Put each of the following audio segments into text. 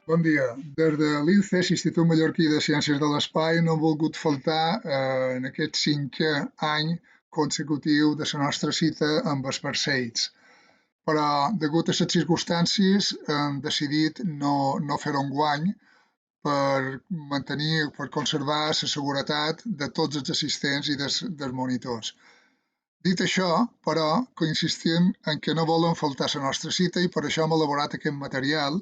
Bon dia. Des de l'INCES, Institut Mallorquí de Ciències de l'Espai, no hem volgut faltar en aquest cinquè any consecutiu de la nostra cita amb els Perseids. Però, degut a les circumstàncies, hem decidit no fer-ho enguany per conservar la seguretat de tots els assistents i dels monitors. Dit això, però, insistim en que no volen faltar a la nostra cita i per això hem elaborat aquest material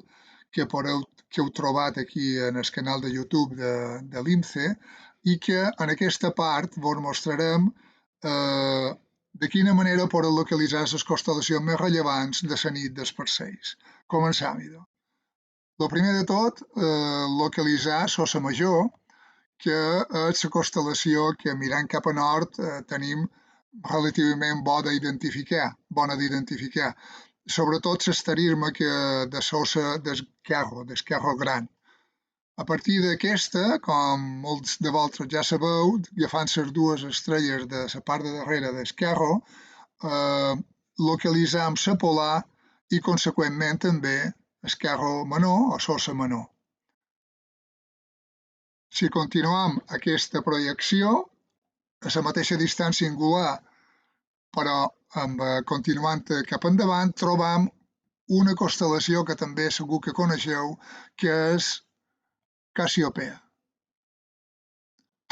que heu trobat aquí en el canal de YouTube de l'INCE i que en aquesta part vos mostrarem de quina manera podeu localitzar les constel·lacions més rellevants de la nit dels Perseis. Començam, idò. El primer de tot, localitzar Sosa Major, que és la constel·lació que mirant cap a nord tenim relativament bona d'identificar, sobretot l'asterisme de Sosa d'Esquerro Gran. A partir d'aquesta, com molts de vosaltres ja sabeu, agafant les dues estrelles de la part de darrere d'Esquerro, localitzam la polar i, conseqüentment, també Esquerro Menor o Sosa Menor. Si continuam aquesta projecció, a la mateixa distància angular, però continuant cap endavant, trobam una constel·lació que també segur que coneixeu, que és Cassiopea.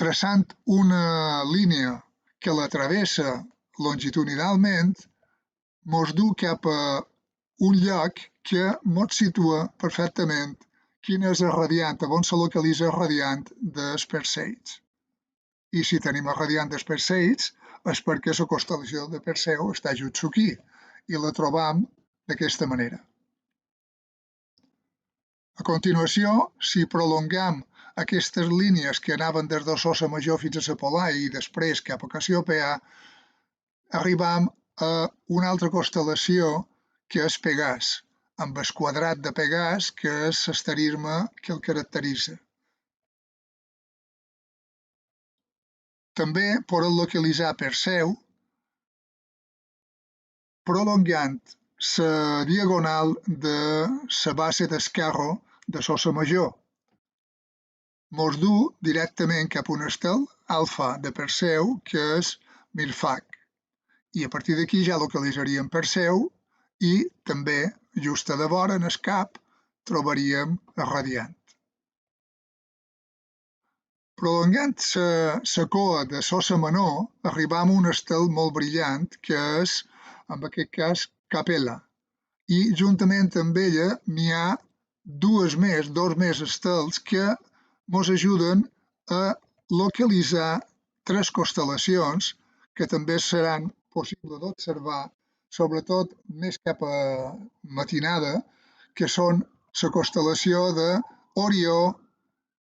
Traçant una línia que la travessa longitudinalment, mos du cap a un lloc que mos situa perfectament quin és el radiant, on se localitza el radiant dels Perseids. I si tenim el radiant dels Perseids és perquè la constel·lació de Perseu està just aquí i la trobam d'aquesta manera. A continuació, si prolongam aquestes línies que anaven des de Sosa Major fins a la Polar i després cap a Cassiopea, arribam a una altra constel·lació que és Pegàs, amb el quadrat de Pegàs, que és l'asterisme que el caracteritza. També podem localitzar Perseu prolongant la diagonal de la base d'Esquerro de Sosa Major. Mos du directament cap a un estel alfa de Perseu, que és Mirfak. I a partir d'aquí ja localitzaríem Perseu i també, just a devora, en el cap, trobaríem el radiant. Prolongant la cua de Sosa Menor, arribam a un estel molt brillant, que és, en aquest cas, Capella. I juntament amb ella n'hi ha dos més estels que ens ajuden a localitzar tres constel·lacions que també seran possibles d'observar, sobretot més cap a matinada, que són la constel·lació d'Orió,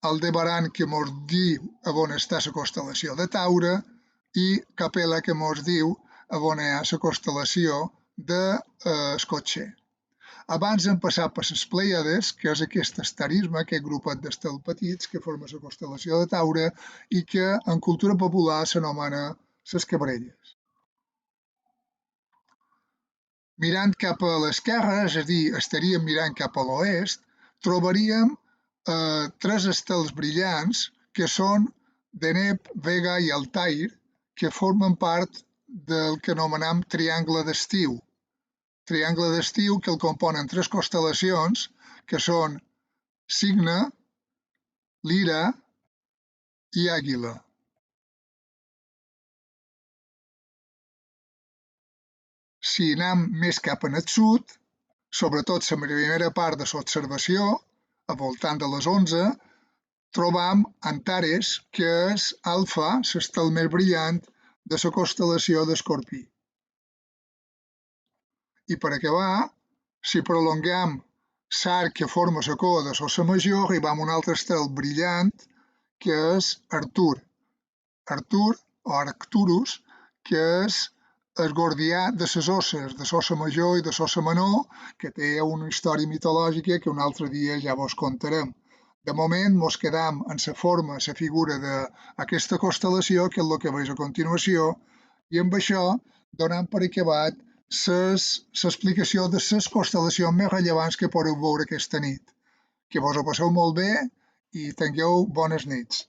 Aldebaran, que ens diu on està la constel·lació de Taure, i Capella, que ens diu on hi ha la constel·lació d'Escotxer. Abans hem passat per les Plèiades, que és aquest asterisme, aquest grupet d'estels petits que forma la constel·lació de Taure i que en cultura popular s'anomena les Cabrelles. Mirant cap a l'esquerra, és a dir, estaríem mirant cap a l'oest, trobaríem tres estels brillants que són Deneb, Vega i Altair, que formen part del que anomenem triangle d'estiu. Triangle d'estiu que el componen tres constel·lacions que són Cigne, Lira i Àguila. Si anem més cap en el sud, sobretot la primera part de l'observació, al voltant de les 11, trobam Antares, que és Alfa, l'estel més brillant de la constel·lació d'Escorpí. I per acabar, si prolongam l'arc que forma la cua de Sosa Major, arribam a un altre estel brillant, que és Artur. Artur, o Arcturus, que és el guardià de les osses de Sosa Major i de Sosa Menor, que té una història mitològica que un altre dia ja vos contarem. De moment mos quedam en la forma, la figura d'aquesta constel·lació, que és el que veus a continuació, i amb això donam per acabat l'explicació de les constel·lacions més rellevants que podeu veure aquesta nit. Que vos ho passeu molt bé i tingueu bones nits.